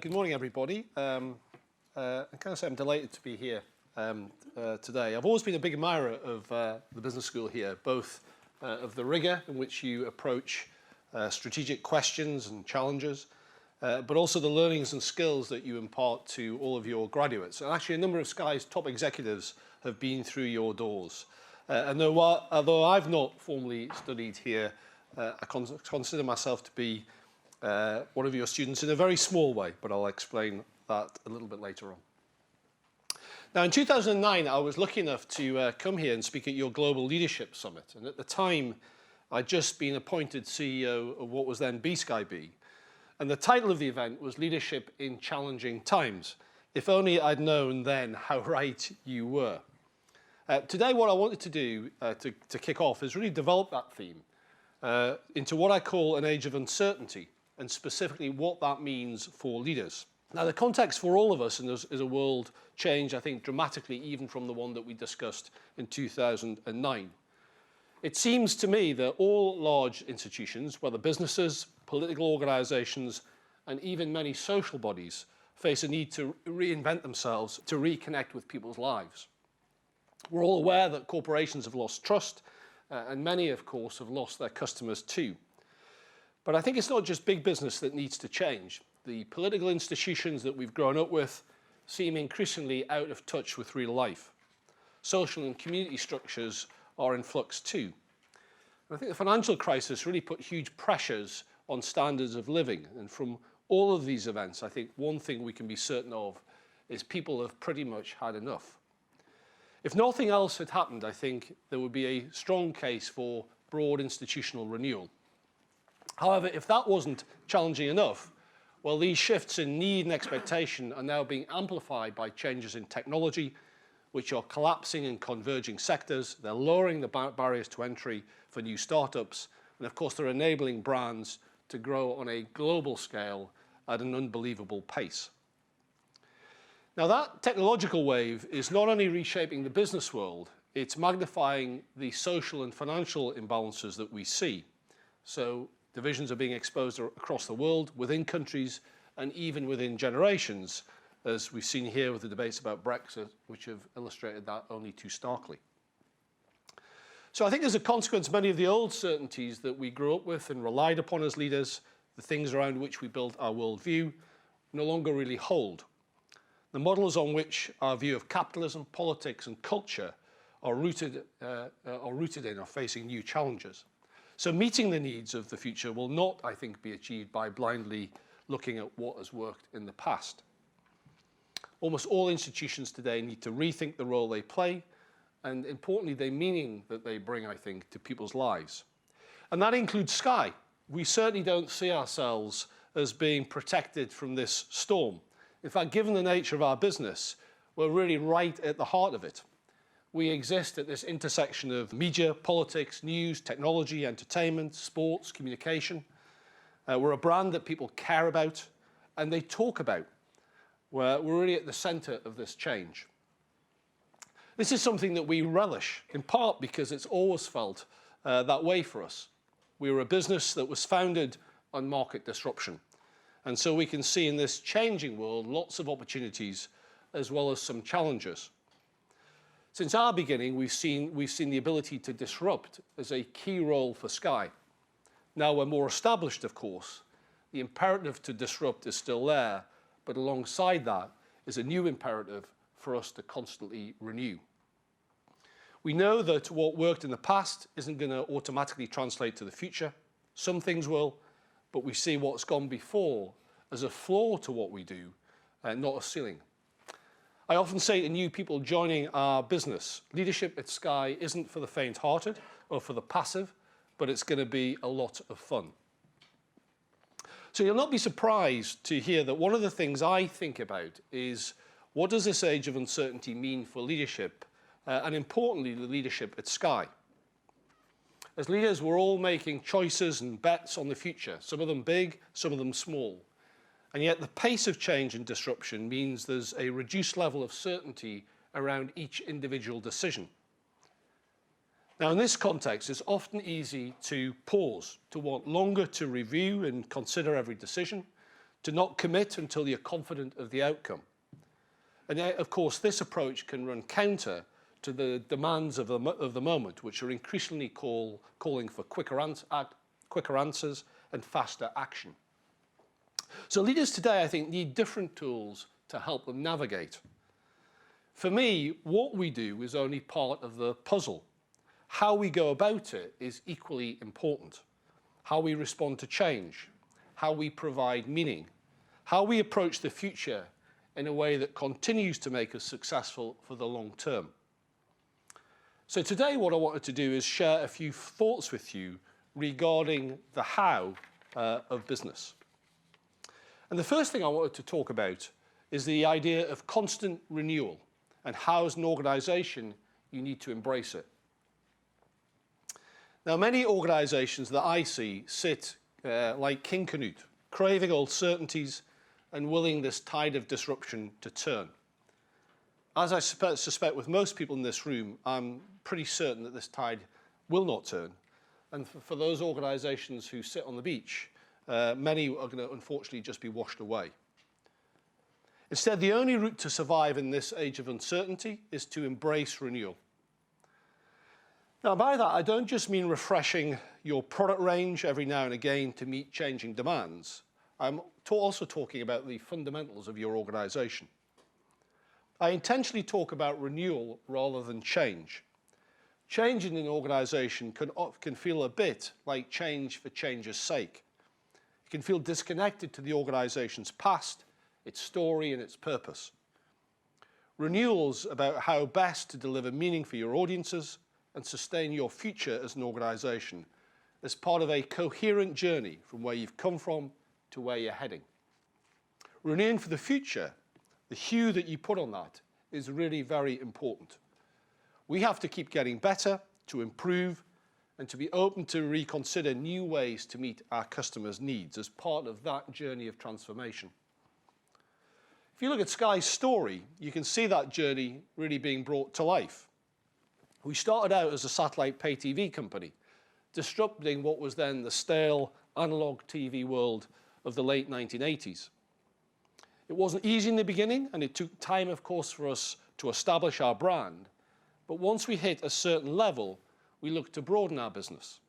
Good morning, everybody. I can say I'm delighted to be here today. I've always been a big admirer of the business school here, both of the rigour in which you approach strategic questions and challenges, but also the learnings and skills that you impart to all of your graduates. And actually, a number of Sky's top executives have been through your doors. And although I've not formally studied here, I consider myself to be one of your students in a very small way, but I'll explain that a little bit later on. Now, in 2009, I was lucky enough to come here and speak at your Global Leadership Summit. And at the time, I'd just been appointed CEO of what was then BSkyB. And the title of the event was Leadership in Challenging Times. If only I'd known then how right you were. Today, what I wanted to do to kick off is really develop that theme into what I call an age of uncertainty, and specifically what that means for leaders. Now, the context for all of us is a world change, I think, dramatically, even from the one that we discussed in 2009. It seems to me that all large institutions, whether businesses, political organisations, and even many social bodies, face a need to reinvent themselves to reconnect with people's lives. We're all aware that corporations have lost trust, and many, of course, have lost their customers too. But I think it's not just big business that needs to change. The political institutions that we've grown up with seem increasingly out of touch with real life. Social and community structures are in flux too. And I think the financial crisis really put huge pressures on standards of living. And from all of these events, I think one thing we can be certain of is people have pretty much had enough. If nothing else had happened, I think there would be a strong case for broad institutional renewal. However, if that wasn't challenging enough, well, these shifts in need and expectation are now being amplified by changes in technology, which are collapsing and converging sectors. They're lowering the barriers to entry for new startups. And of course, they're enabling brands to grow on a global scale at an unbelievable pace. Now, that technological wave is not only reshaping the business world, it's magnifying the social and financial imbalances that we see. So divisions are being exposed across the world, within countries, and even within generations, as we've seen here with the debates about Brexit, which have illustrated that only too starkly. So I think as a consequence, many of the old certainties that we grew up with and relied upon as leaders, the things around which we built our worldview, no longer really hold. The models on which our view of capitalism, politics, and culture are rooted in are facing new challenges. So meeting the needs of the future will not, I think, be achieved by blindly looking at what has worked in the past. Almost all institutions today need to rethink the role they play, and importantly, the meaning that they bring, I think, to people's lives. And that includes Sky. We certainly don't see ourselves as being protected from this storm. In fact, given the nature of our business, we're really right at the heart of it. We exist at this intersection of media, politics, news, technology, entertainment, sports, communication. We're a brand that people care about and they talk about. We're really at the centre of this change. This is something that we relish, in part because it's always felt that way for us. We were a business that was founded on market disruption. And so we can see in this changing world lots of opportunities as well as some challenges. Since our beginning, we've seen the ability to disrupt as a key role for Sky. Now we're more established, of course. The imperative to disrupt is still there, but alongside that is a new imperative for us to constantly renew. We know that what worked in the past isn't going to automatically translate to the future. Some things will, but we see what's gone before as a floor to what we do, not a ceiling. I often say to new people joining our business, leadership at Sky isn't for the faint-hearted or for the passive, but it's going to be a lot of fun. So you'll not be surprised to hear that one of the things I think about is what does this age of uncertainty mean for leadership, and importantly, the leadership at Sky. As leaders, we're all making choices and bets on the future, some of them big, some of them small. And yet the pace of change and disruption means there's a reduced level of certainty around each individual decision. Now, in this context, it's often easy to pause, to want longer to review and consider every decision, to not commit until you're confident of the outcome. And of course, this approach can run counter to the demands of the moment, which are increasingly calling for quicker answers and faster action. So leaders today, I think, need different tools to help them navigate. For me, what we do is only part of the puzzle. How we go about it is equally important. How we respond to change, how we provide meaning, how we approach the future in a way that continues to make us successful for the long term. So today what I wanted to do is share a few thoughts with you regarding the how of business. And the first thing I wanted to talk about is the idea of constant renewal and how as an organisation you need to embrace it. Now, many organisations that I see sit like King Canute, craving old certainties and willing this tide of disruption to turn. As I suspect with most people in this room, I'm pretty certain that this tide will not turn. And for those organisations who sit on the beach, many are going to unfortunately just be washed away. Instead, the only route to survive in this age of uncertainty is to embrace renewal. Now, by that, I don't just mean refreshing your product range every now and again to meet changing demands. I'm also talking about the fundamentals of your organisation. I intentionally talk about renewal rather than change. Change in an organisation can feel a bit like change for change's sake. It can feel disconnected to the organisation's past, its story and its purpose. Renewal's about how best to deliver meaning for your audiences and sustain your future as an organisation as part of a coherent journey from where you've come from to where you're heading. Renewing for the future, the hue that you put on that is really very important. We have to keep getting better, to improve, and to be open to reconsider new ways to meet our customers' needs as part of that journey of transformation. If you look at Sky's story, you can see that journey really being brought to life. We started out as a satellite pay TV company, disrupting what was then the stale analog TV world of the late 1980s. It wasn't easy in the beginning, and it took time, of course, for us to establish our brand. But once we hit a certain level, we looked to broaden our business.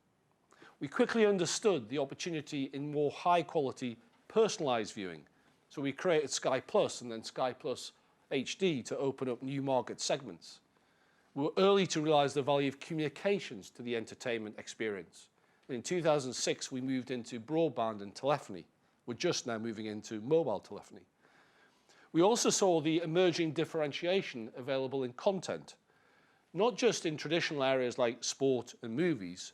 We quickly understood the opportunity in more high-quality, personalized viewing. So we created Sky Plus and then Sky Plus HD to open up new market segments. We were early to realize the value of communications to the entertainment experience. And in 2006, we moved into broadband and telephony. We're just now moving into mobile telephony. We also saw the emerging differentiation available in content, not just in traditional areas like sport and movies,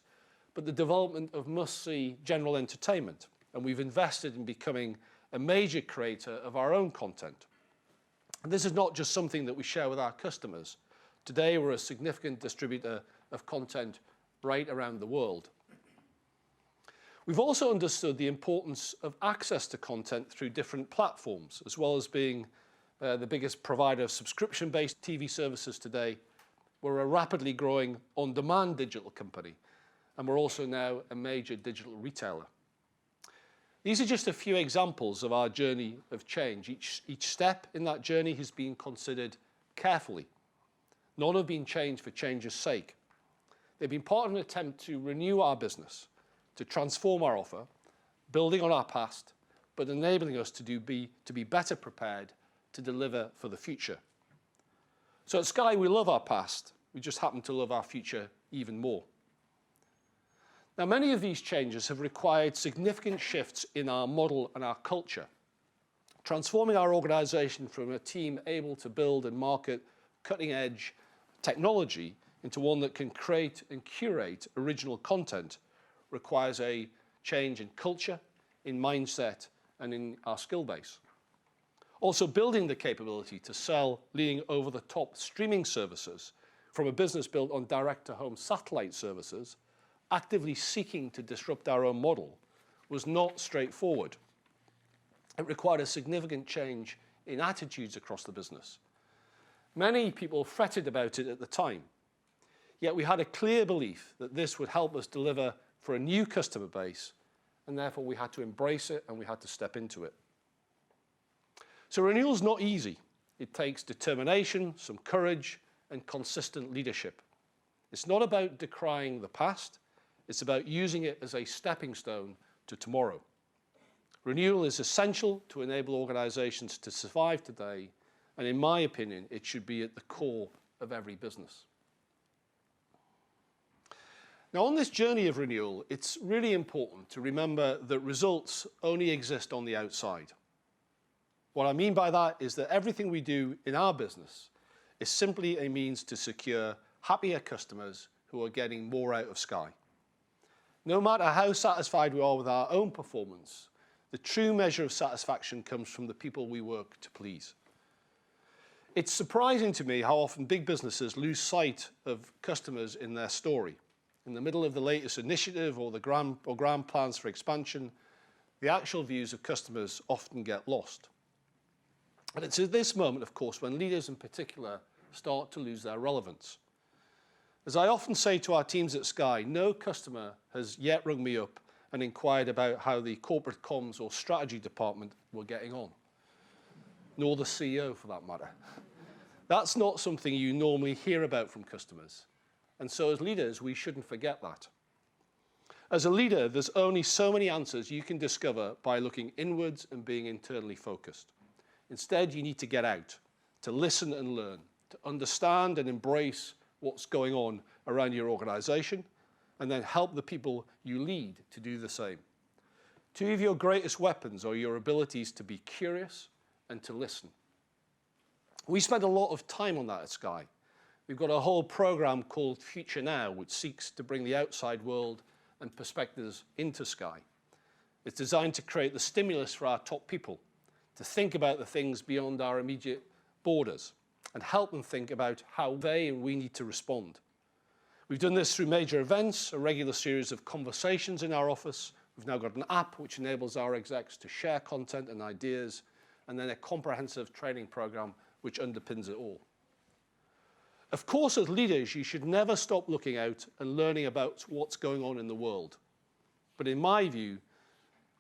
but the development of must-see general entertainment. And we've invested in becoming a major creator of our own content. And this is not just something that we share with our customers. Today, we're a significant distributor of content right around the world. We've also understood the importance of access to content through different platforms, as well as being the biggest provider of subscription-based TV services today. We're a rapidly growing on-demand digital company, and we're also now a major digital retailer. These are just a few examples of our journey of change. Each step in that journey has been considered carefully. None have been changed for change's sake. They've been part of an attempt to renew our business, to transform our offer, building on our past, but enabling us to be better prepared to deliver for the future. So at Sky, we love our past. We just happen to love our future even more. Now, many of these changes have required significant shifts in our model and our culture, transforming our organization from a team able to build and market cutting-edge technology into one that can create and curate original content requires a change in culture, in mindset, and in our skill base. Also, building the capability to sell leading over-the-top streaming services from a business built on direct-to-home satellite services, actively seeking to disrupt our own model, was not straightforward. It required a significant change in attitudes across the business. Many people fretted about it at the time, yet we had a clear belief that this would help us deliver for a new customer base, and therefore we had to embrace it and we had to step into it. So renewal's not easy. It takes determination, some courage, and consistent leadership. It's not about decrying the past. It's about using it as a stepping stone to tomorrow. Renewal is essential to enable organizations to survive today, and in my opinion, it should be at the core of every business. Now, on this journey of renewal, it's really important to remember that results only exist on the outside. What I mean by that is that everything we do in our business is simply a means to secure happier customers who are getting more out of Sky. No matter how satisfied we are with our own performance, the true measure of satisfaction comes from the people we work to please. It's surprising to me how often big businesses lose sight of customers in their story. In the middle of the latest initiative or the grand plans for expansion, the actual views of customers often get lost. And it's at this moment, of course, when leaders in particular start to lose their relevance. As I often say to our teams at Sky, no customer has yet rung me up and inquired about how the corporate comms or strategy department were getting on, nor the CEO for that matter. That's not something you normally hear about from customers. And so as leaders, we shouldn't forget that. As a leader, there's only so many answers you can discover by looking inwards and being internally focused. Instead, you need to get out, to listen and learn, to understand and embrace what's going on around your organization, and then help the people you lead to do the same. Two of your greatest weapons are your abilities to be curious and to listen. We spend a lot of time on that at Sky. We've got a whole program called Future Now, which seeks to bring the outside world and perspectives into Sky. It's designed to create the stimulus for our top people, to think about the things beyond our immediate borders, and help them think about how they and we need to respond. We've done this through major events, a regular series of conversations in our office. We've now got an app which enables our execs to share content and ideas, and then a comprehensive training program which underpins it all. Of course, as leaders, you should never stop looking out and learning about what's going on in the world. But in my view,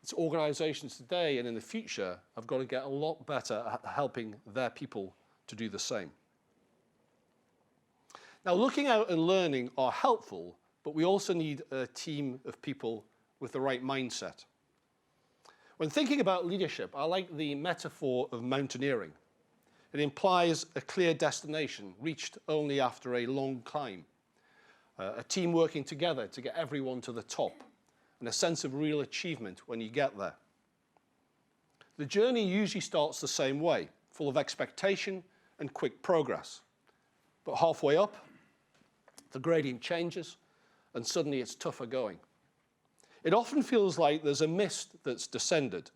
it's organizations today and in the future have got to get a lot better at helping their people to do the same. Now, looking out and learning are helpful, but we also need a team of people with the right mindset. When thinking about leadership, I like the metaphor of mountaineering. It implies a clear destination reached only after a long climb, a team working together to get everyone to the top, and a sense of real achievement when you get there. The journey usually starts the same way, full of expectation and quick progress. But halfway up, the gradient changes, and suddenly it's tougher going. It often feels like there's a mist that's descended.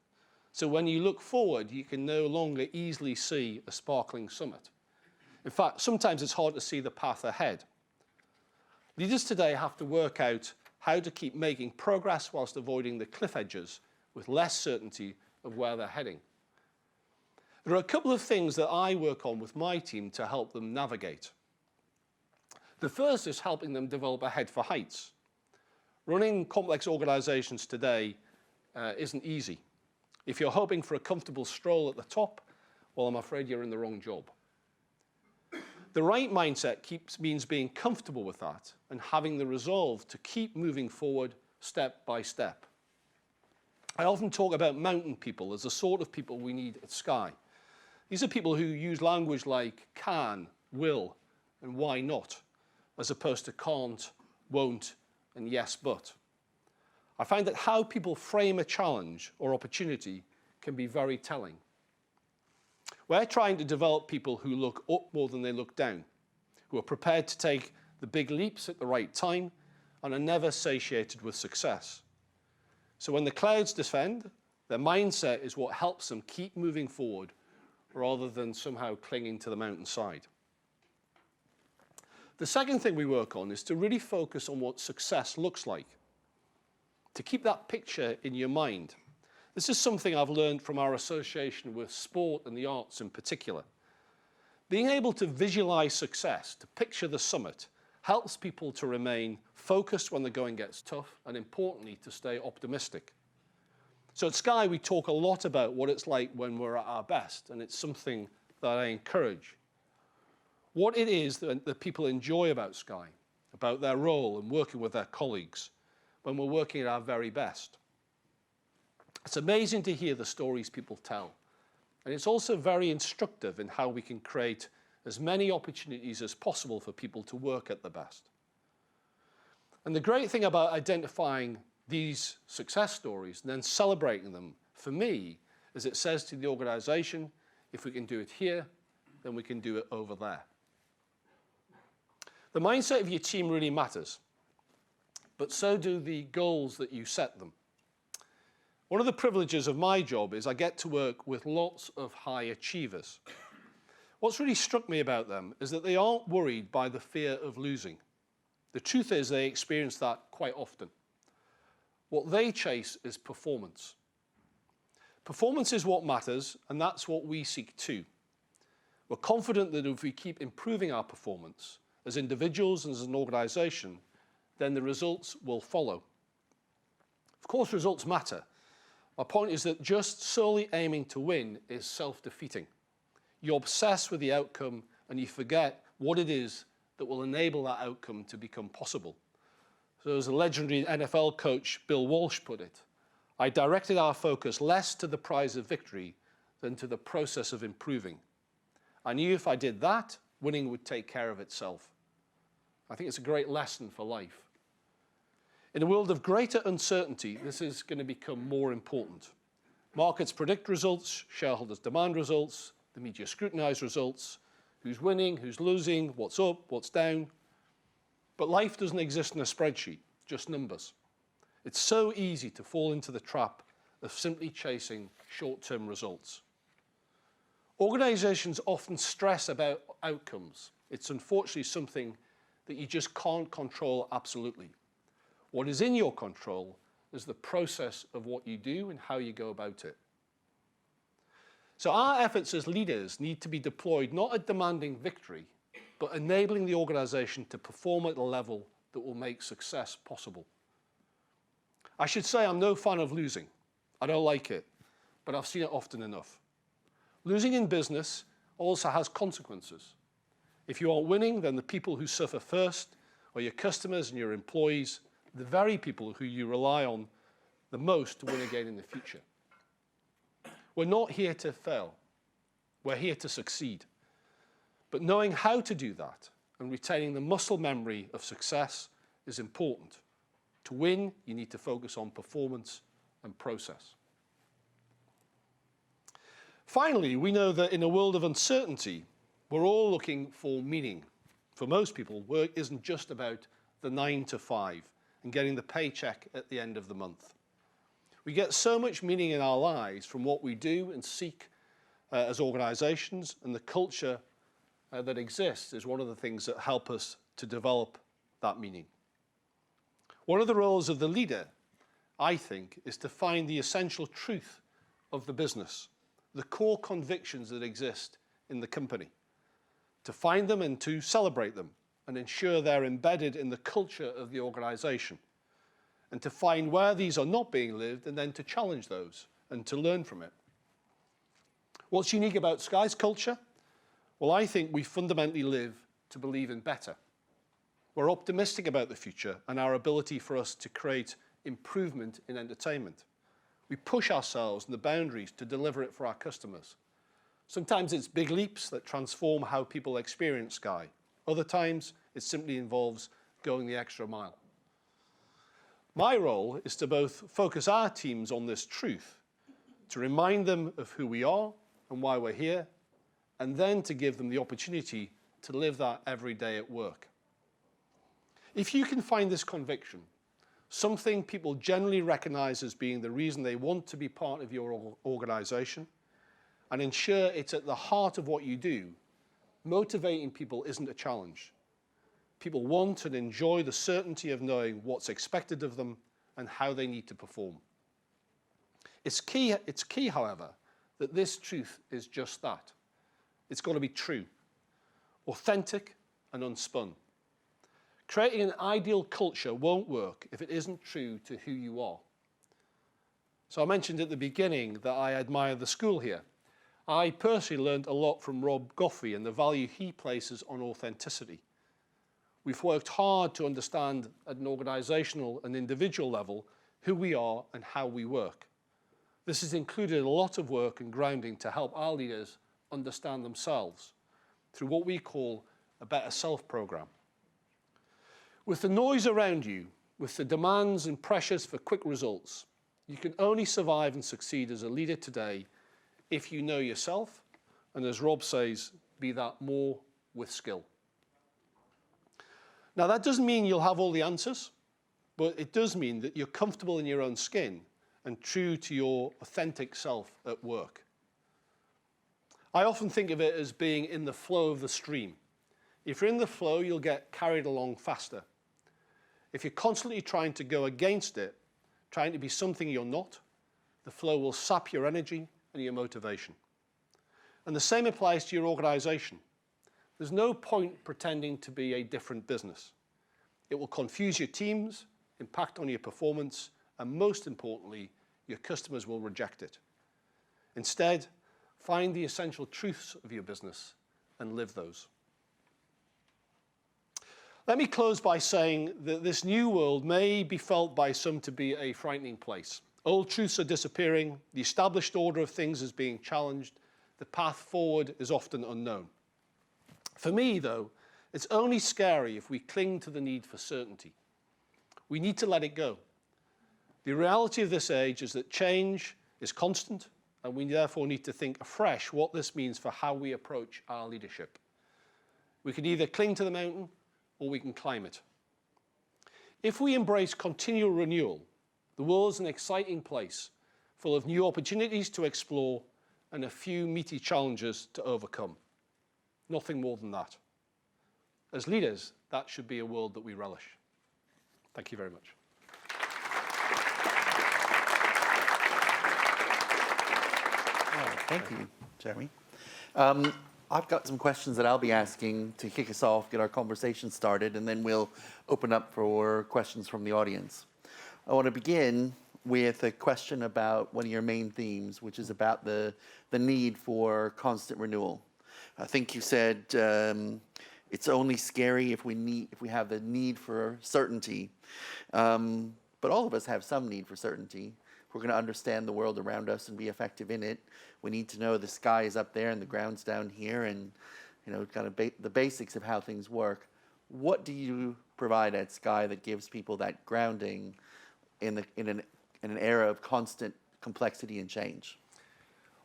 So when you look forward, you can no longer easily see a sparkling summit. In fact, sometimes it's hard to see the path ahead. Leaders today have to work out how to keep making progress whilst avoiding the cliff edges with less certainty of where they're heading. There are a couple of things that I work on with my team to help them navigate. The first is helping them develop a head for heights. Running complex organizations today isn't easy. If you're hoping for a comfortable stroll at the top, well, I'm afraid you're in the wrong job. The right mindset means being comfortable with that and having the resolve to keep moving forward step by step. I often talk about mountain people as the sort of people we need at Sky. These are people who use language like can, will, and why not, as opposed to can't, won't, and yes, but. I find that how people frame a challenge or opportunity can be very telling. We're trying to develop people who look up more than they look down, who are prepared to take the big leaps at the right time and are never satiated with success. So when the clouds descend, their mindset is what helps them keep moving forward rather than somehow clinging to the mountainside. The second thing we work on is to really focus on what success looks like, to keep that picture in your mind. This is something I've learned from our association with sport and the arts in particular. Being able to visualize success, to picture the summit, helps people to remain focused when the going gets tough and, importantly, to stay optimistic. So at Sky, we talk a lot about what it's like when we're at our best, and it's something that I encourage. What it is that people enjoy about Sky, about their role and working with their colleagues when we're working at our very best. It's amazing to hear the stories people tell. And it's also very instructive in how we can create as many opportunities as possible for people to work at the best. And the great thing about identifying these success stories and then celebrating them, for me, is it says to the organization, if we can do it here, then we can do it over there. The mindset of your team really matters, but so do the goals that you set them. One of the privileges of my job is I get to work with lots of high achievers. What's really struck me about them is that they aren't worried by the fear of losing. The truth is they experience that quite often. What they chase is performance. Performance is what matters, and that's what we seek too. We're confident that if we keep improving our performance as individuals and as an organization, then the results will follow. Of course, results matter. My point is that just solely aiming to win is self-defeating. You obsess with the outcome and you forget what it is that will enable that outcome to become possible. So as the legendary NFL coach Bill Walsh put it, I directed our focus less to the prize of victory than to the process of improving. I knew if I did that, winning would take care of itself. I think it's a great lesson for life. In a world of greater uncertainty, this is going to become more important. Markets predict results, shareholders demand results, the media scrutinize results, who's winning, who's losing, what's up, what's down. But life doesn't exist in a spreadsheet, just numbers. It's so easy to fall into the trap of simply chasing short-term results. Organizations often stress about outcomes. It's unfortunately something that you just can't control absolutely. What is in your control is the process of what you do and how you go about it. So our efforts as leaders need to be deployed not at demanding victory, but enabling the organization to perform at a level that will make success possible. I should say I'm no fan of losing. I don't like it, but I've seen it often enough. Losing in business also has consequences. If you aren't winning, then the people who suffer first are your customers and your employees, the very people who you rely on the most to win again in the future. We're not here to fail. We're here to succeed. But knowing how to do that and retaining the muscle memory of success is important. To win, you need to focus on performance and process. Finally, we know that in a world of uncertainty, we're all looking for meaning. For most people, work isn't just about the 9 to 5 and getting the paycheck at the end of the month. We get so much meaning in our lives from what we do and seek as organizations, and the culture that exists is one of the things that help us to develop that meaning. One of the roles of the leader, I think, is to find the essential truth of the business, the core convictions that exist in the company, to find them and to celebrate them and ensure they're embedded in the culture of the organization, and to find where these are not being lived and then to challenge those and to learn from it. What's unique about Sky's culture? Well, I think we fundamentally live to believe in better. We're optimistic about the future and our ability for us to create improvement in entertainment. We push ourselves and the boundaries to deliver it for our customers. Sometimes it's big leaps that transform how people experience Sky. Other times, it simply involves going the extra mile. My role is to both focus our teams on this truth, to remind them of who we are and why we're here, and then to give them the opportunity to live that every day at work. If you can find this conviction, something people generally recognize as being the reason they want to be part of your organization, and ensure it's at the heart of what you do, motivating people isn't a challenge. People want and enjoy the certainty of knowing what's expected of them and how they need to perform. It's key, however, that this truth is just that. It's got to be true, authentic and unspun. Creating an ideal culture won't work if it isn't true to who you are. So I mentioned at the beginning that I admire the school here. I personally learned a lot from Rob Goffey and the value he places on authenticity. We've worked hard to understand at an organisational and individual level who we are and how we work. This has included a lot of work and grounding to help our leaders understand themselves through what we call a Better Self program. With the noise around you, with the demands and pressures for quick results, you can only survive and succeed as a leader today if you know yourself, and as Rob says, be that more with skill. Now, that doesn't mean you'll have all the answers, but it does mean that you're comfortable in your own skin and true to your authentic self at work. I often think of it as being in the flow of the stream. If you're in the flow, you'll get carried along faster. If you're constantly trying to go against it, trying to be something you're not, the flow will sap your energy and your motivation. And the same applies to your organisation. There's no point pretending to be a different business. It will confuse your teams, impact on your performance, and most importantly, your customers will reject it. Instead, find the essential truths of your business and live those. Let me close by saying that this new world may be felt by some to be a frightening place. Old truths are disappearing, the established order of things is being challenged, the path forward is often unknown. For me, though, it's only scary if we cling to the need for certainty. We need to let it go. The reality of this age is that change is constant, and we therefore need to think afresh what this means for how we approach our leadership. We can either cling to the mountain or we can climb it. If we embrace continual renewal, the world's an exciting place, full of new opportunities to explore and a few meaty challenges to overcome. Nothing more than that. As leaders, that should be a world that we relish. Thank you very much. Thank you, Jeremy. I've got some questions that I'll be asking to kick us off, get our conversation started, and then we'll open up for questions from the audience. I want to begin with a question about one of your main themes, which is about the need for constant renewal. I think you said it's only scary if we have the need for certainty, but all of us have some need for certainty. If we're going to understand the world around us and be effective in it, we need to know the sky is up there and the ground's down here, and kind of the basics of how things work. What do you provide at Sky that gives people that grounding in an era of constant complexity and change?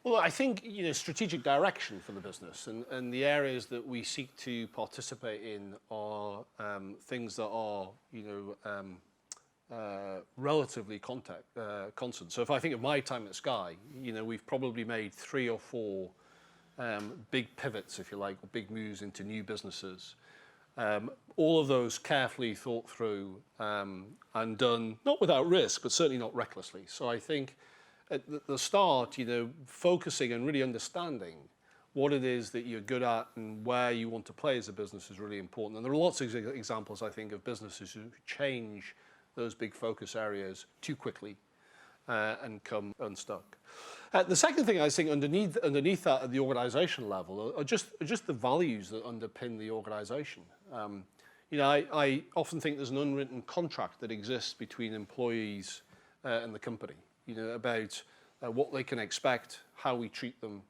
Well, I think strategic direction for the business and the areas that we seek to participate in are things that are relatively constant. So if I think of my time at Sky, we've probably made 3 or 4 big pivots, if you like, or big moves into new businesses. All of those carefully thought through and done, not without risk, but certainly not recklessly. So I think at the start, focusing and really understanding what it is that you're good at and where you want to play as a business is really important. And there are lots of examples, I think, of businesses who change those big focus areas too quickly and come unstuck. The second thing I think underneath that at the organizational level are just the values that underpin the organization. I often think there's an unwritten contract that exists between employees and the company, about what they can expect, how we treat them,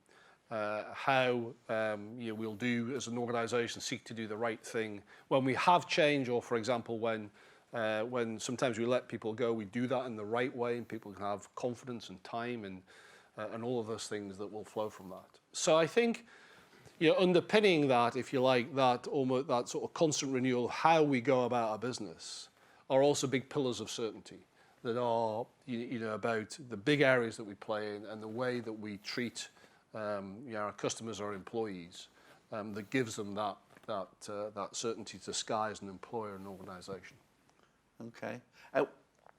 how we'll do as an organization, seek to do the right thing. When we have change, or for example, when sometimes we let people go, we do that in the right way, and people can have confidence and time and all of those things that will flow from that. So I think underpinning that, if you like, that sort of constant renewal of how we go about our business are also big pillars of certainty that are about the big areas that we play in and the way that we treat our customers or employees that gives them that certainty to Sky as an employer and organisation. Okay.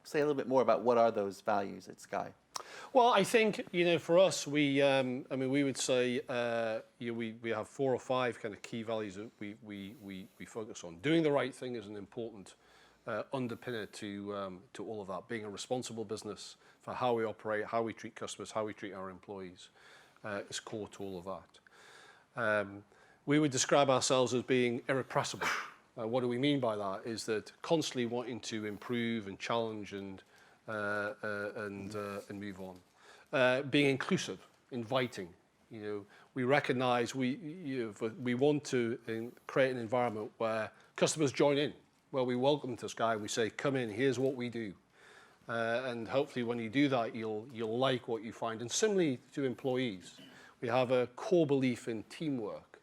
Say a little bit more about what are those values at Sky? Well, I think for us, we would say we have 4 or 5 kind of key values that we focus on. Doing the right thing is an important underpinner to all of that. Being a responsible business for how we operate, how we treat customers, how we treat our employees is core to all of that. We would describe ourselves as being irrepressible. What do we mean by that? Is that constantly wanting to improve and challenge and move on. Being inclusive, inviting. We recognise we want to create an environment where customers join in, where we welcome to Sky and we say, come in, here's what we do. And hopefully when you do that, you'll like what you find. And similarly to employees, we have a core belief in teamwork,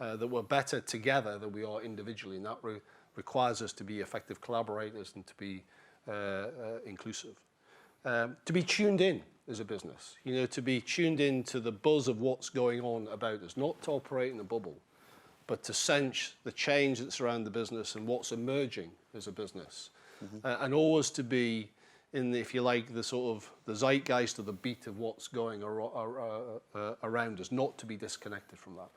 that we're better together than we are individually. And that requires us to be effective collaborators and to be inclusive. To be tuned in as a business, to be tuned in to the buzz of what's going on about us, not to operate in a bubble, but to sense the change that's around the business and what's emerging as a business. And always to be in, if you like, the sort of the zeitgeist or the beat of what's going around us, not to be disconnected from that.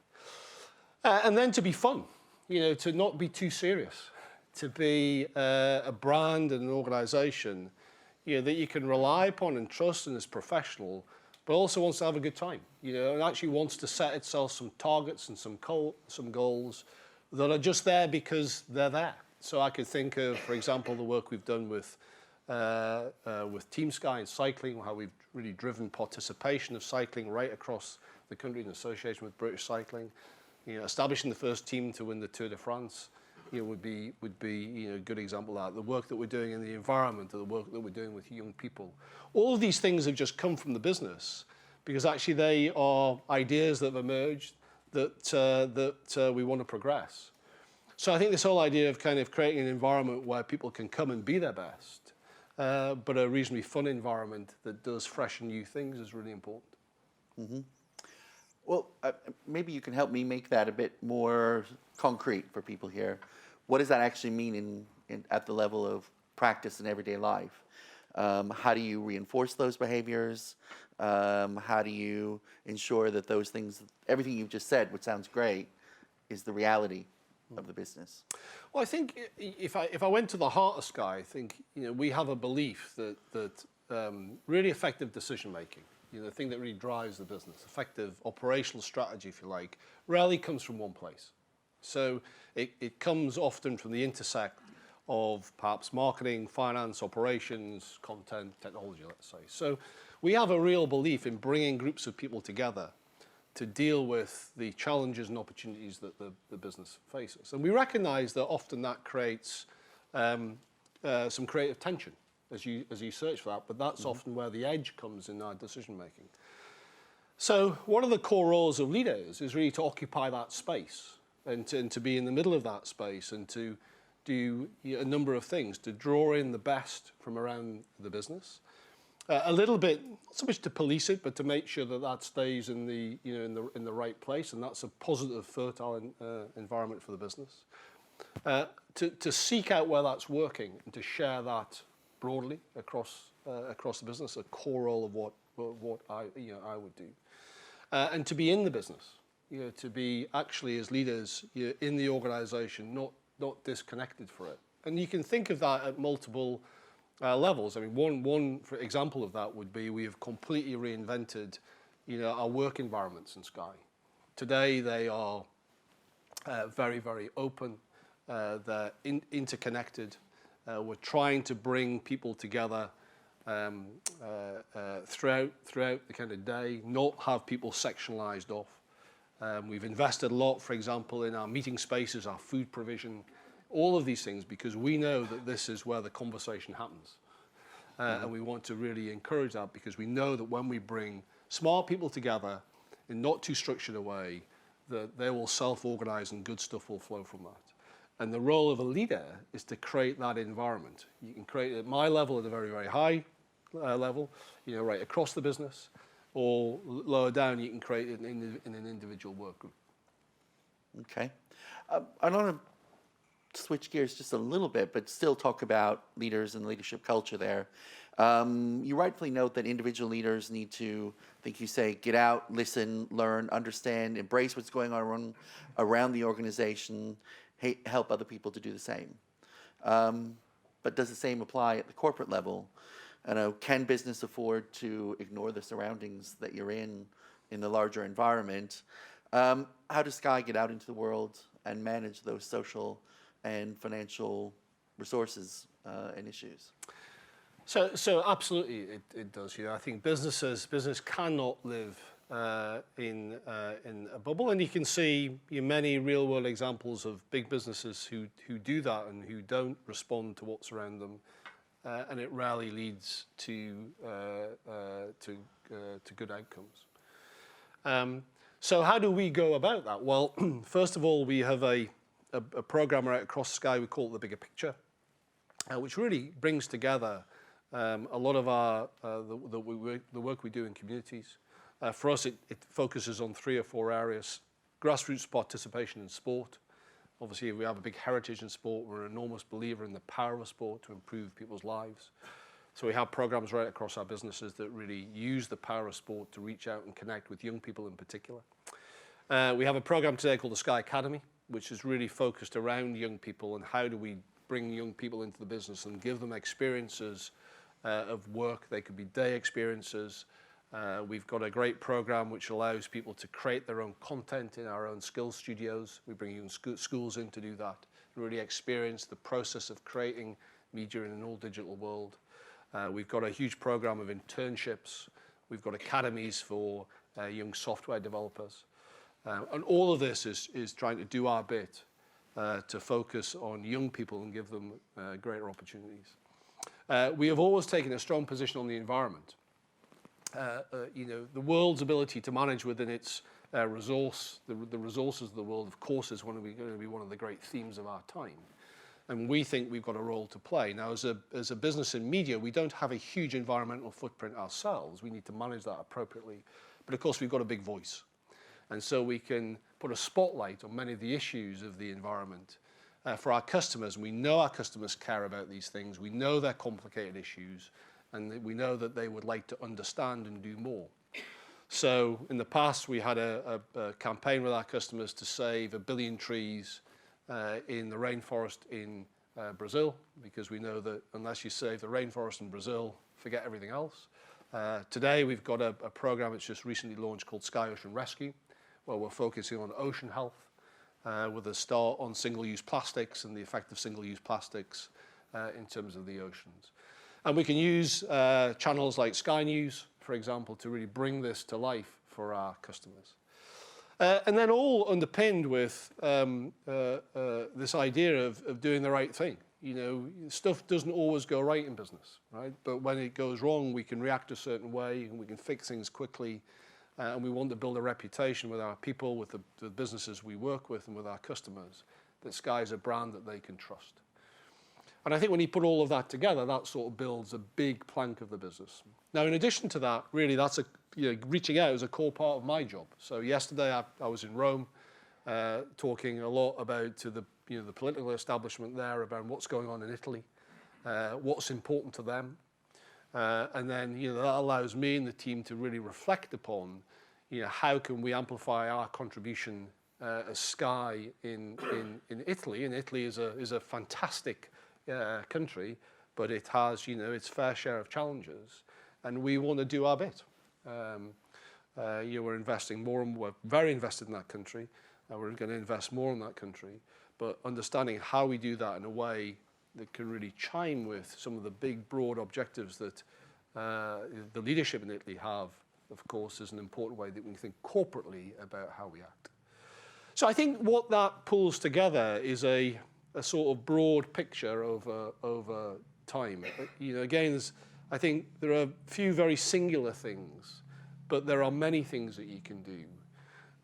And then to be fun, to not be too serious, to be a brand and an organisation that you can rely upon and trust and is professional, but also wants to have a good time, and actually wants to set itself some targets and some goals that are just there because they're there. So I could think of, for example, the work we've done with Team Sky and cycling, how we've really driven participation of cycling right across the country in association with British Cycling. Establishing the first team to win the Tour de France, would be a good example of that. The work that we're doing in the environment, or the work that we're doing with young people. All of these things have just come from the business because actually they are ideas that have emerged that we want to progress. So I think this whole idea of kind of creating an environment where people can come and be their best, but a reasonably fun environment that does fresh and new things is really important. Mm-hmm. Well, maybe you can help me make that a bit more concrete for people here. What does that actually mean at the level of practice in everyday life? How do you reinforce those behaviors? How do you ensure that those things, everything you've just said, which sounds great, is the reality of the business? Well, I think if I went to the heart of Sky, I think we have a belief that really effective decision making, the thing that really drives the business, effective operational strategy, if you like, rarely comes from one place. So it comes often from the intersect of perhaps marketing, finance, operations, content, technology, let's say. So we have a real belief in bringing groups of people together to deal with the challenges and opportunities that the business faces. And we recognize that often that creates some creative tension as you search for that, but that's often where the edge comes in our decision making. So one of the core roles of leaders is really to occupy that space and to be in the middle of that space and to do a number of things, to draw in the best from around the business. A little bit, not so much to police it, but to make sure that stays in the right place, and that's a positive, fertile environment for the business. To seek out where that's working and to share that broadly across the business, a core role of what I would do, and to be in the business, to be actually as leaders in the organisation, not disconnected for it. And you can think of that at multiple levels. I mean, one for example of that would be we have completely reinvented, our work environments in Sky. Today they are very, very open. They're interconnected. We're trying to bring people together throughout the kind of day, not have people sectionalized off. We've invested a lot, for example, in our meeting spaces, our food provision, all of these things, because we know that this is where the conversation happens. And we want to really encourage that because we know that when we bring smart people together in not too structured a way, that they will self-organize and good stuff will flow from that. And the role of a leader is to create that environment. You can create it at my level, at a very, very high level, right across the business, or lower down, you can create it in an individual work group. Okay. I want to switch gears just a little bit, but still talk about leaders and leadership culture there. You rightfully note that individual leaders need to, I think you say, get out, listen, learn, understand, embrace what's going on around the organization, help other people to do the same. but does the same apply at the corporate level? Can business afford to ignore the surroundings that you're in the larger environment? How does Sky get out into the world and manage those social and financial resources and issues? So absolutely it does. I think business cannot live in a bubble, and you can see many real world examples of big businesses who do that and who don't respond to what's around them, and it rarely leads to good outcomes. So how do we go about that? Well, first of all, we have a program right across Sky. We call it the Bigger Picture, which really brings together a lot of the work we do in communities. For us, it focuses on 3 or 4 areas. Grassroots participation in sport. Obviously, we have a big heritage in sport. We're an enormous believer in the power of sport to improve people's lives. So we have programs right across our businesses that really use the power of sport to reach out and connect with young people in particular. We have a program today called the Sky Academy, which is really focused around young people and how do we bring young people into the business and give them experiences of work. They could be day experiences. We've got a great program which allows people to create their own content in our own skills studios. We bring young schools in to do that, really experience the process of creating media in an all-digital world. We've got a huge program of internships. We've got academies for young software developers. And all of this is trying to do our bit to focus on young people and give them greater opportunities. We have always taken a strong position on the environment. The world's ability to manage within its the resources of the world, of course, is going to be one of the great themes of our time. And we think we've got a role to play. Now, as a business in media, we don't have a huge environmental footprint ourselves. We need to manage that appropriately. But of course, we've got a big voice. And so we can put a spotlight on many of the issues of the environment for our customers. We know our customers care about these things. We know they're complicated issues. And we know that they would like to understand and do more. So in the past, we had a campaign with our customers to save 1 billion trees in the rainforest in Brazil, because we know that unless you save the rainforest in Brazil, forget everything else. Today, we've got a program that's just recently launched called Sky Ocean Rescue, where we're focusing on ocean health with a start on single-use plastics and the effect of single-use plastics in terms of the oceans. And we can use channels like Sky News, for example, to really bring this to life for our customers. And then all underpinned with this idea of doing the right thing. Stuff doesn't always go right in business, right? But when it goes wrong, we can react a certain way and we can fix things quickly. And we want to build a reputation with our people, with the businesses we work with, and with our customers, that Sky is a brand that they can trust. And I think when you put all of that together, that sort of builds a big plank of the business. Now, in addition to that, really, that's reaching out is a core part of my job. So yesterday, I was in Rome, talking a lot about to the political establishment there about what's going on in Italy, what's important to them, and then that allows me and the team to really reflect upon how can we amplify our contribution as Sky in Italy. And Italy is a fantastic country, but it has its fair share of challenges, and we want to do our bit. We're investing more, and we're very invested in that country, and we're going to invest more in that country. But understanding how we do that in a way that can really chime with some of the big, broad objectives that the leadership in Italy have, of course, is an important way that we think corporately about how we act. So I think what that pulls together is a sort of broad picture over time. Again, I think there are a few very singular things, but there are many things that you can do.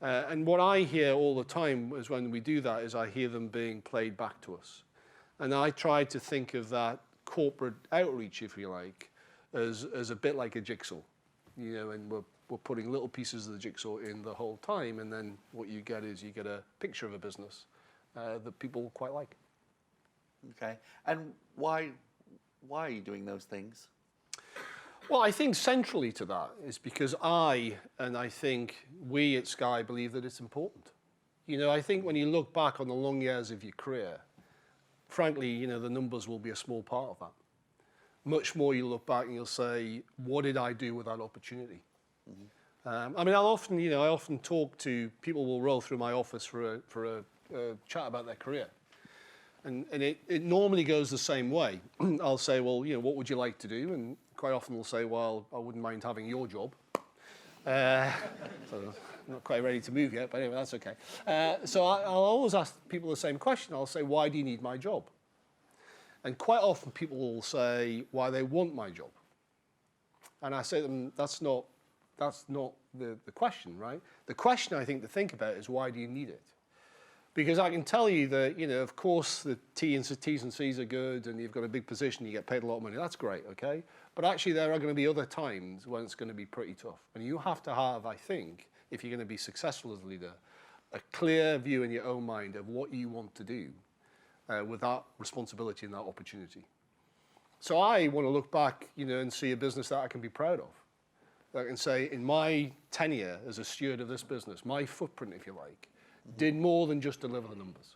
And what I hear all the time is when we do that is I hear them being played back to us. And I try to think of that corporate outreach, if you like, as a bit like a jigsaw. And we're putting little pieces of the jigsaw in the whole time, and then what you get is you get a picture of a business that people quite like. Okay. And why are you doing those things? Well, I think centrally to that is because I think we at Sky believe that it's important. I think when you look back on the long years of your career, frankly, you know, the numbers will be a small part of that. Much more you look back and you'll say, what did I do with that opportunity? I mean, I often talk to people will roll through my office for a chat about their career. And it normally goes the same way. I'll say, well, you know, what would you like to do? And quite often they'll say, well, I wouldn't mind having your job. So I'm not quite ready to move yet, but anyway, that's okay. So I'll always ask people the same question. I'll say, why do you need my job? And quite often people will say why they want my job. And I say to them, that's not the question, right? The question I think to think about is why do you need it? Because I can tell you that, you know, of course the T's and C's are good and you've got a big position, you get paid a lot of money, that's great, okay? But actually there are going to be other times when it's going to be pretty tough. And you have to have, I think, if you're going to be successful as a leader, a clear view in your own mind of what you want to do with that responsibility and that opportunity. So I want to look back, you know, and see a business that I can be proud of. I can say, in my tenure as a steward of this business, my footprint, if you like, did more than just deliver the numbers.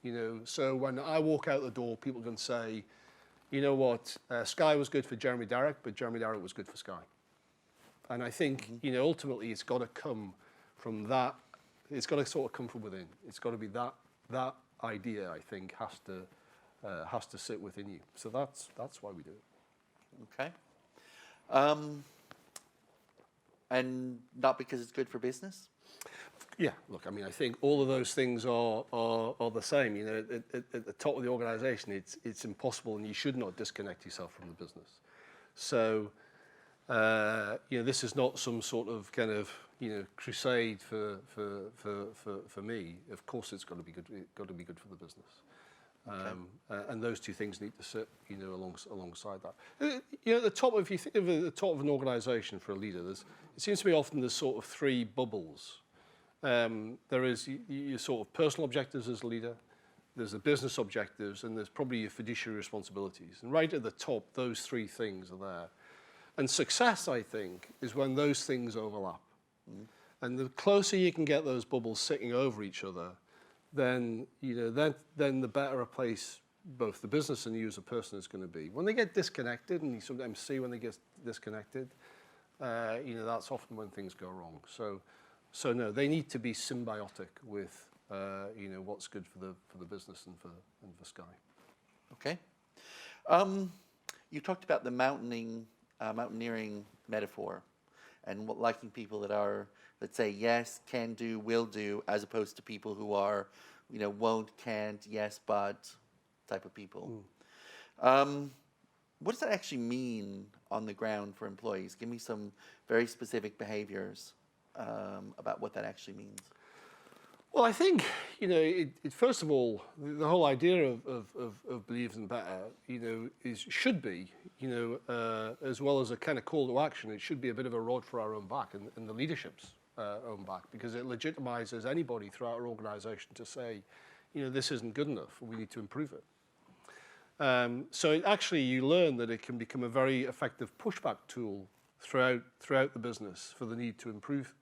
You know, so when I walk out the door, people can say, you know what, Sky was good for Jeremy Darroch, but Jeremy Darroch was good for Sky. And I think, you know, ultimately it's got to come from that. It's got to sort of come from within. It's got to be that idea, I think, has to sit within you. So that's why we do it. Okay. And not because it's good for business? Yeah, look, I mean, I think all of those things are the same. You know, at the top of the organisation, it's impossible, and you should not disconnect yourself from the business. So, you know, this is not some sort of kind of, you know, crusade for me. Of course, it's got to be good. It's got to be good for the business. Okay. And those two things need to sit, you know, alongside that. You know, at the top, if you think of the top of an organisation for a leader, it seems to be often there's sort of three bubbles. There is your sort of personal objectives as a leader, there's the business objectives, and there's probably your fiduciary responsibilities. And right at the top, those three things are there. And success, I think, is when those things overlap. And the closer you can get those bubbles sitting over each other, then, you know, then the better a place both the business and you as a person is going to be. When they get disconnected, and you sometimes see when they get disconnected, you know, that's often when things go wrong. So no, they need to be symbiotic with, you know, what's good for the business and for Sky. Okay. You talked about the mountaineering metaphor, and liking people that are, let's say, yes, can do, will do, as opposed to people who are, you know, won't, can't, yes, but type of people. What does that actually mean on the ground for employees? Give me some very specific behaviors about what that actually means. Well, I think, you know, first of all, the whole idea of believe in better, you know, should be, you know, as well as a kind of call to action, it should be a bit of a rod for our own back and the leadership's own back, because it legitimizes anybody throughout our organisation to say, you know, this isn't good enough, we need to improve it. So actually you learn that it can become a very effective pushback tool throughout the business for the need to improve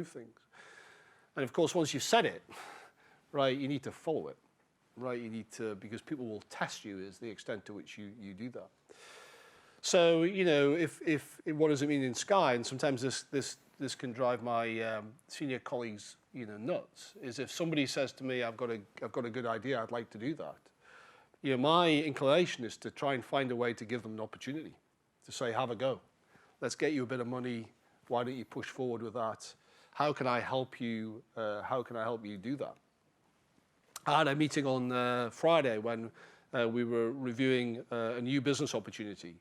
things. And of course, once you've said it, right, you need to follow it, right? You need to, because people will test you as the extent to which you do that. So, you know, if what does it mean in Sky? And sometimes this can drive my senior colleagues, you know, nuts. Is if somebody says to me, I've got a good idea, I'd like to do that. You know, my inclination is to try and find a way to give them an opportunity, to say, have a go. Let's get you a bit of money. Why don't you push forward with that? How can I help you? How can I help you do that? I had a meeting on Friday when we were reviewing a new business opportunity.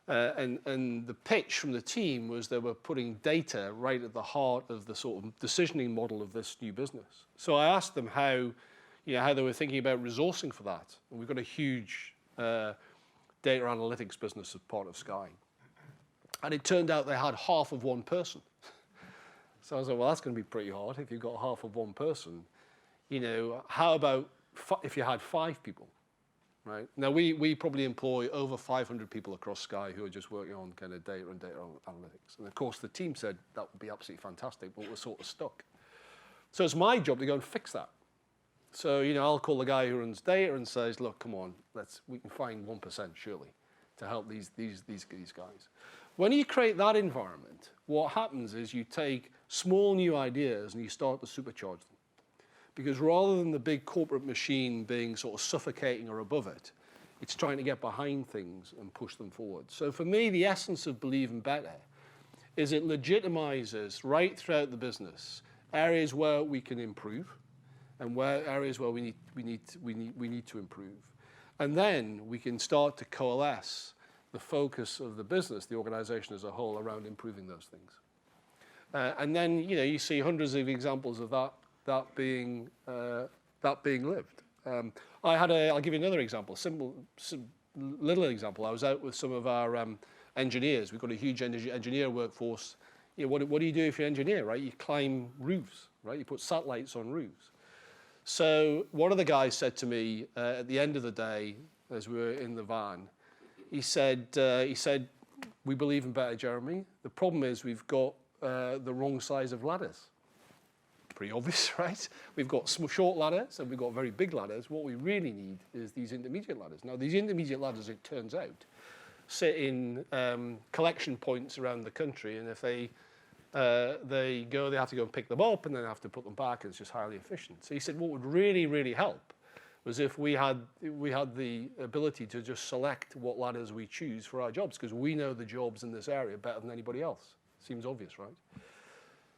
And the pitch from the team was they were putting data right at the heart of the sort of decisioning model of this new business. So I asked them how they were thinking about resourcing for that. And we've got a huge data analytics business as part of Sky. And it turned out they had half of one person. So I was like, well, that's going to be pretty hard if you've got half of one person. You know, how about if you had 5 people, right? Now, we probably employ over 500 people across Sky who are just working on kind of data and data analytics. And of course, the team said that would be absolutely fantastic, but we're sort of stuck. So it's my job to go and fix that. So, I'll call the guy who runs data and says, look, come on, we can find 1% surely to help these guys. When you create that environment, what happens is you take small new ideas and you start to supercharge them. Because rather than the big corporate machine being sort of suffocating or above it, it's trying to get behind things and push them forward. So for me, the essence of Believe in Better is it legitimizes right throughout the business areas where we can improve and areas where we need to improve. And then we can start to coalesce the focus of the business, the organization as a whole, around improving those things. And then you see hundreds of examples of that being lived. I'll give you another example, little example. I was out with some of our engineers. We've got a huge engineer workforce. What do you do if you're an engineer, right? You climb roofs, right? You put satellites on roofs. So one of the guys said to me at the end of the day, as we were in the van, he said, we believe in better, Jeremy. The problem is we've got the wrong size of ladders. Pretty obvious, right? We've got short ladders and we've got very big ladders. What we really need is these intermediate ladders. Now, these intermediate ladders, it turns out, sit in collection points around the country, and if they have to go and pick them up and then have to put them back, and it's just highly efficient. So he said what would really, really help was if we had the ability to just select what ladders we choose for our jobs, because we know the jobs in this area better than anybody else. Seems obvious, right?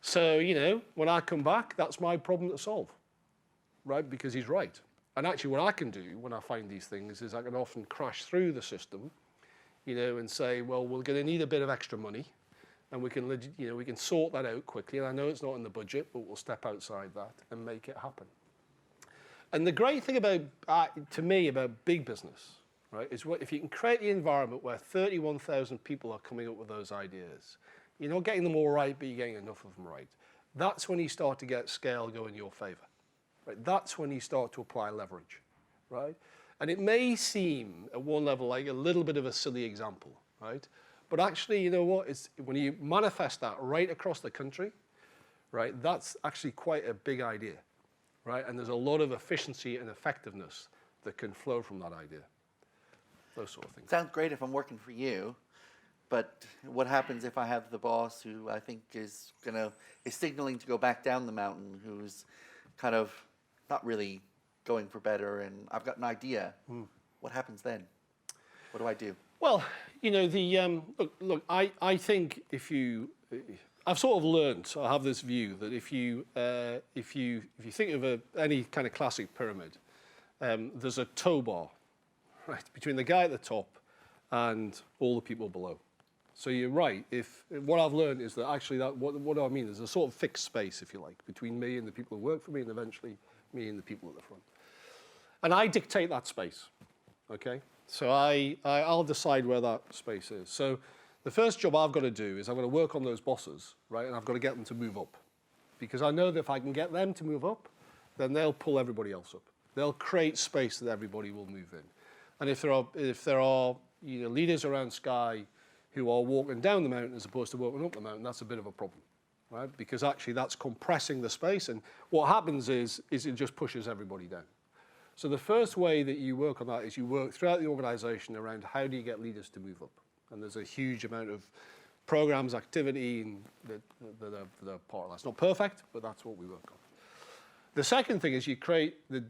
So, when I come back, that's my problem to solve, right? Because he's right. And actually what I can do when I find these things is I can often crash through the system, and say, well, we're going to need a bit of extra money, and we can sort that out quickly. And I know it's not in the budget, but we'll step outside that and make it happen. And the great thing to me about big business, right, is if you can create the environment where 31,000 people are coming up with those ideas, you're not getting them all right, but you're getting enough of them right. That's when you start to get scale go in your favor. Right? That's when you start to apply leverage, right? And it may seem at one level like a little bit of a silly example, right? But actually, you know what? It's when you manifest that right across the country, right, that's actually quite a big idea, right? And there's a lot of efficiency and effectiveness that can flow from that idea. Those sort of things. Sounds great if I'm working for you. But what happens if I have the boss who I think is signaling to go back down the mountain, who's kind of not really going for better, and I've got an idea? What happens then? What do I do? Well, look. I think I've sort of learned. I have this view that if you think of any kind of classic pyramid, there's a tow bar, right, between the guy at the top and all the people below. So you're right. What I've learned is that actually what I mean is a sort of fixed space, if you like, between me and the people who work for me, and eventually me and the people at the front. And I dictate that space. Okay. So I'll decide where that space is. So the first job I've got to do is I've got to work on those bosses, right? And I've got to get them to move up, because I know that if I can get them to move up, then they'll pull everybody else up. They'll create space that everybody will move in. And if there are leaders around Sky who are walking down the mountain as opposed to walking up the mountain, that's a bit of a problem, right? Because actually that's compressing the space, and what happens is it just pushes everybody down. So the first way that you work on that is you work throughout the organization around how do you get leaders to move up. And there's a huge amount of programs, activity, and that are part of that. It's not perfect, but that's what we work on. The second thing is you create the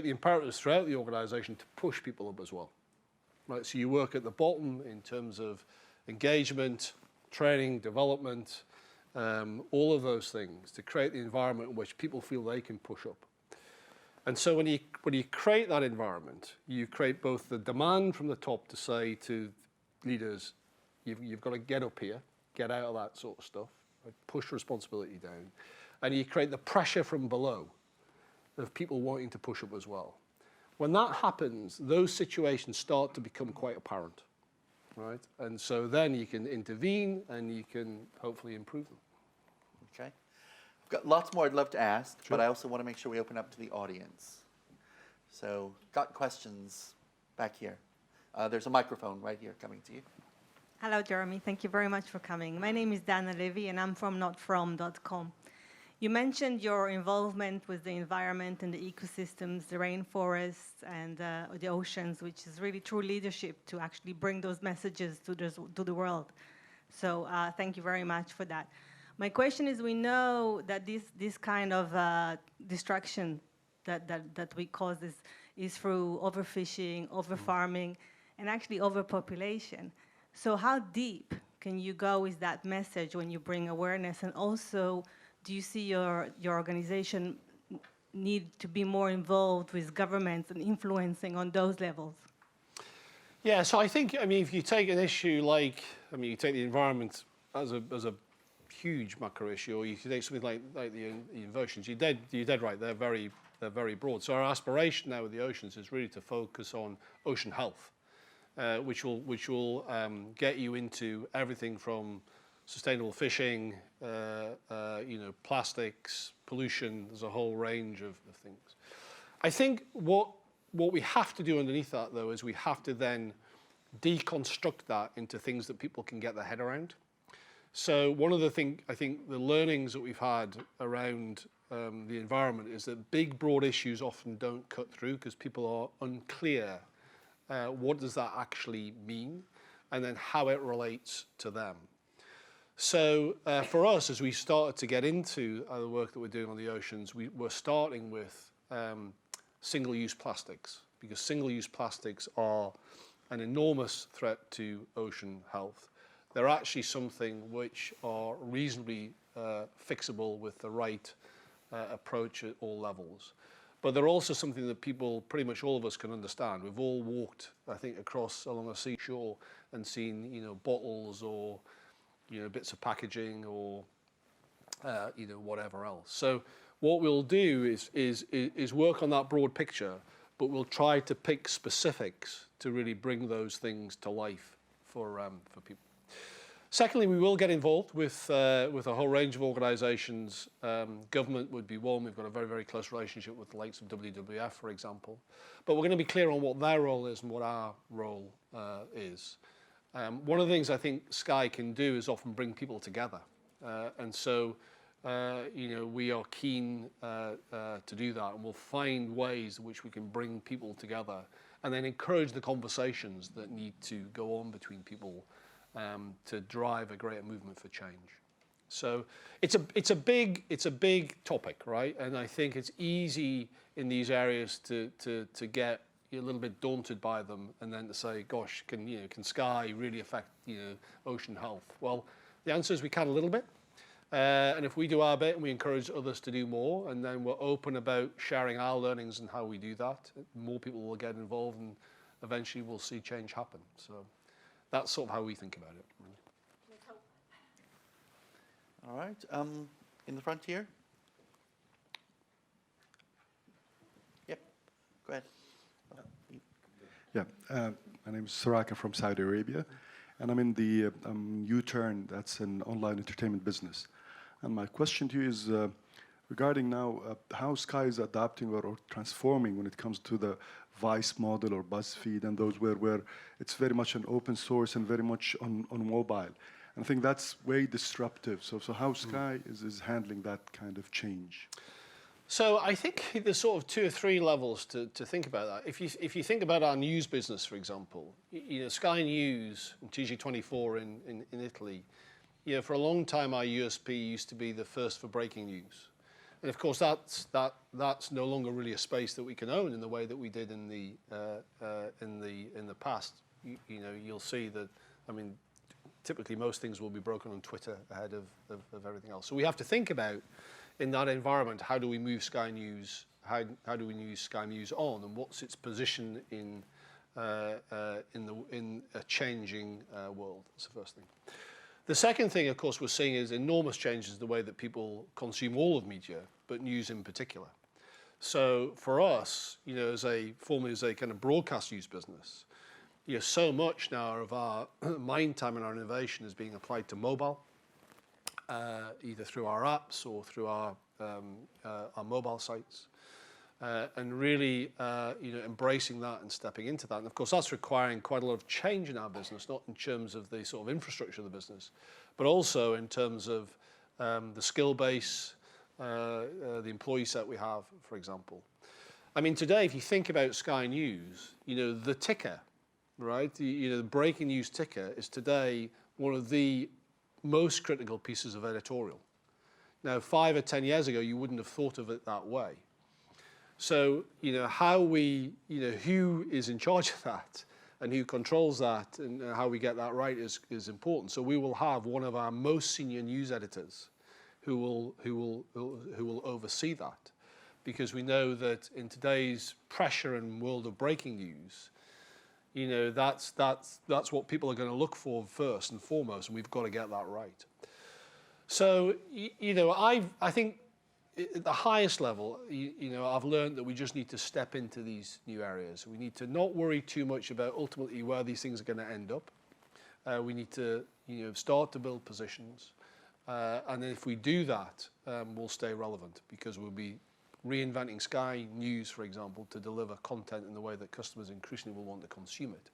imperatives throughout the organization to push people up as well. Right? So you work at the bottom in terms of engagement, training, development, all of those things to create the environment in which people feel they can push up. And so when you create that environment, you create both the demand from the top to say to leaders, you've got to get up here, get out of that sort of stuff, right? Push responsibility down. And you create the pressure from below of people wanting to push up as well. When that happens, those situations start to become quite apparent, right? And so then you can intervene and you can hopefully improve them. Okay. I've got lots more I'd love to ask, Sure. but I also want to make sure we open up to the audience. So, got questions back here. There's a microphone right here coming to you. Hello, Jeremy. Thank you very much for coming. My name is Dana Levy, and I'm from notfrom.com. You mentioned your involvement with the environment and the ecosystems, the rainforests and the oceans, which is really true leadership to actually bring those messages to the world. So thank you very much for that. My question is, we know that this kind of destruction that we cause is through overfishing, overfarming, and actually overpopulation. So how deep can you go with that message when you bring awareness? And also, do you see your organization need to be more involved with governments and influencing on those levels? Yeah, so I think, I mean, if you take an issue like, I mean, you take the environment as a huge macro issue, or you take something like the oceans, you're dead right, they're very broad. So our aspiration now with the oceans is really to focus on ocean health, which will get you into everything from sustainable fishing, plastics, pollution. There's a whole range of things. I think what we have to do underneath that, though, is we have to then deconstruct that into things that people can get their head around. So one of the things, I think the learnings that we've had around the environment is that big, broad issues often don't cut through because people are unclear what does that actually mean and then how it relates to them. So for us, as we started to get into the work that we're doing on the oceans, we're starting with single-use plastics, because single-use plastics are an enormous threat to ocean health. They're actually something which are reasonably fixable with the right approach at all levels. But they're also something that people, pretty much all of us, can understand. We've all walked, I think, along a seashore and seen, bottles or, bits of packaging or, whatever else. So what we'll do is work on that broad picture, but we'll try to pick specifics to really bring those things to life for people. Secondly, we will get involved with a whole range of organisations. Government would be one. We've got a very, very close relationship with the likes of WWF, for example. But we're going to be clear on what their role is and what our role is. One of the things I think Sky can do is often bring people together. And so, we are keen to do that, and we'll find ways in which we can bring people together and then encourage the conversations that need to go on between people to drive a greater movement for change. So it's a big topic, right? And I think it's easy in these areas to get a little bit daunted by them, and then to say, "Gosh, can Sky really affect ocean health?" Well, the answer is we can a little bit, and if we do our bit and we encourage others to do more, and then we're open about sharing our learnings and how we do that, more people will get involved, and eventually we'll see change happen. So that's sort of how we think about it. All right, in the front here. Yep, go ahead. Yeah, my name is Saraka from Saudi Arabia, and I'm in the U-Turn, that's an online entertainment business. And my question to you is regarding now how Sky is adapting or transforming when it comes to the Vice model or BuzzFeed and those where it's very much an open source and very much on mobile. And I think that's way disruptive. So how Sky is handling that kind of change? So I think there's sort of 2 or 3 levels to think about that. If you think about our news business, for example, Sky News and TG24 in Italy, for a long time our USP used to be the first for breaking news. And of course that's no longer really a space that we can own in the way that we did in the past. You'll see that, typically most things will be broken on Twitter ahead of everything else. So we have to think about, in that environment, how do we move Sky News? How do we use Sky News on, and what's its position in a changing world? That's the first thing. The second thing, of course, we're seeing is enormous changes in the way that people consume all of media, but news in particular. So for us, formerly as a kind of broadcast news business, so much now of our mind time and our innovation is being applied to mobile, either through our apps or through our mobile sites, and really embracing that and stepping into that. And of course, that's requiring quite a lot of change in our business, not in terms of the sort of infrastructure of the business, but also in terms of the skill base, the employee set we have, for example. I mean, today, if you think about Sky News, the ticker, right? The breaking news ticker is today one of the most critical pieces of editorial. Now, 5 or 10 years ago, you wouldn't have thought of it that way. So, how we, who is in charge of that and who controls that and how we get that right is important. So we will have one of our most senior news editors who will oversee that, because we know that in today's pressure and world of breaking news, that's what people are going to look for first and foremost, and we've got to get that right. So, I think at the highest level, I've learned that we just need to step into these new areas. We need to not worry too much about ultimately where these things are going to end up. We need to, start to build positions. And then if we do that, we'll stay relevant, because we'll be reinventing Sky News, for example, to deliver content in the way that customers increasingly will want to consume it,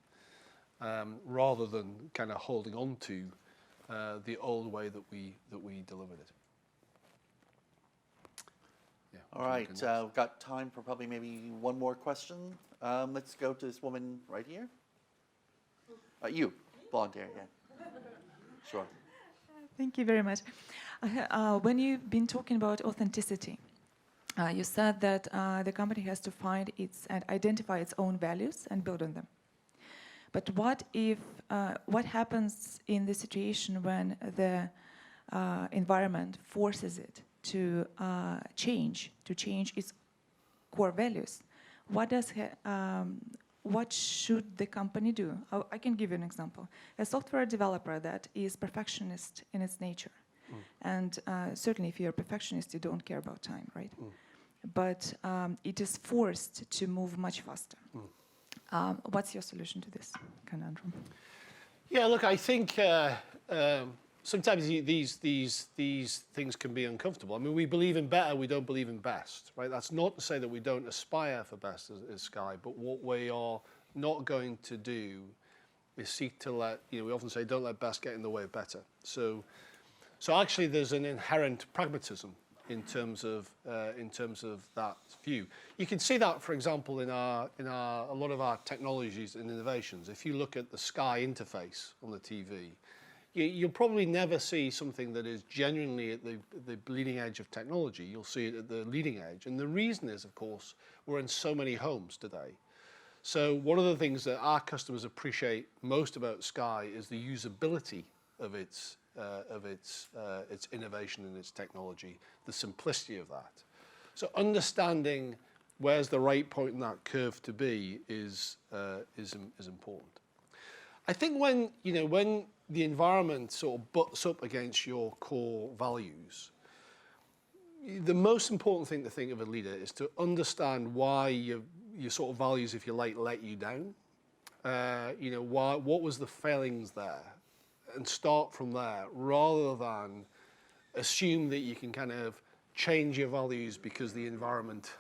rather than kind of holding on to the old way that we delivered it. Yeah, All right, we've got time for probably maybe one more question. Let's go to this woman right here. You, blonde hair, yeah. Sure. Thank you very much. When you've been talking about authenticity, you said that the company has to find and identify its own values and build on them. But what happens in the situation when the environment forces it to change its core values? What should the company do? I can give you an example. A software developer that is perfectionist in its nature, and certainly if you're a perfectionist, you don't care about time, right? But it is forced to move much faster. What's your solution to this conundrum? Yeah, look, I think sometimes these things can be uncomfortable. I mean, we believe in better, we don't believe in best, right? That's not to say that we don't aspire for best as Sky, but what we are not going to do is seek to let, we often say, don't let best get in the way of better. So actually there's an inherent pragmatism in terms of that view. You can see that, for example, in a lot of our technologies and innovations. If you look at the Sky interface on the TV, you'll probably never see something that is genuinely at the bleeding edge of technology. You'll see it at the leading edge. And the reason is, of course, we're in so many homes today. So one of the things that our customers appreciate most about Sky is the usability of its innovation and its technology, the simplicity of that. So understanding where's the right point in that curve to be is important. I think when the environment sort of butts up against your core values, the most important thing to think of a leader is to understand why your sort of values, if you like, let you down. What was the failings there, and start from there, rather than assume that you can kind of change your values because the environment,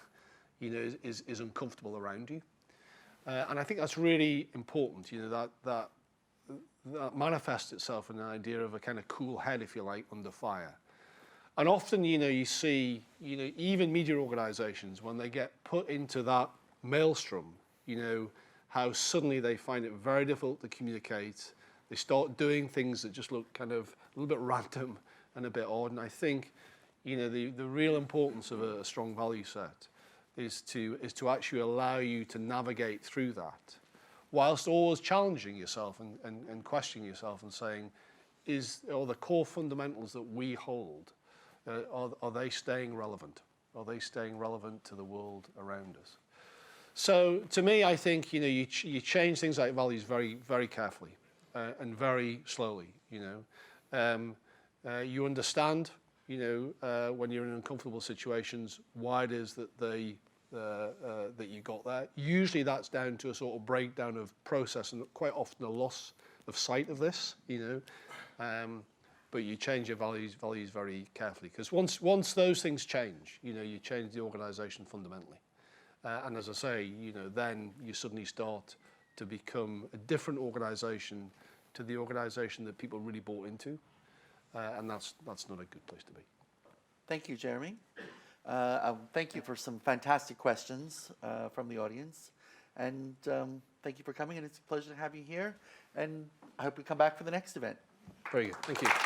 is uncomfortable around you. And I think that's really important. That manifests itself in an idea of a kind of cool head, if you like, under fire. And often, you see, even media organizations, when they get put into that maelstrom, how suddenly they find it very difficult to communicate. They start doing things that just look kind of a little bit random and a bit odd. And I think, the real importance of a strong value set is to actually allow you to navigate through that, whilst always challenging yourself and questioning yourself and saying, are the core fundamentals that we hold, are they staying relevant? Are they staying relevant to the world around us? So to me, I think, you change things like values very, very carefully and very slowly, you understand, when you're in uncomfortable situations, why it is that that you got there. Usually that's down to a sort of breakdown of process and quite often a loss of sight of this, but you change your values very carefully, because once those things change, you change the organization fundamentally. And as I say, then you suddenly start to become a different organization to the organization that people really bought into. And that's not a good place to be. Thank you, Jeremy. Thank you for some fantastic questions from the audience. And thank you for coming, and it's a pleasure to have you here. And I hope we come back for the next event. Very good. Thank you.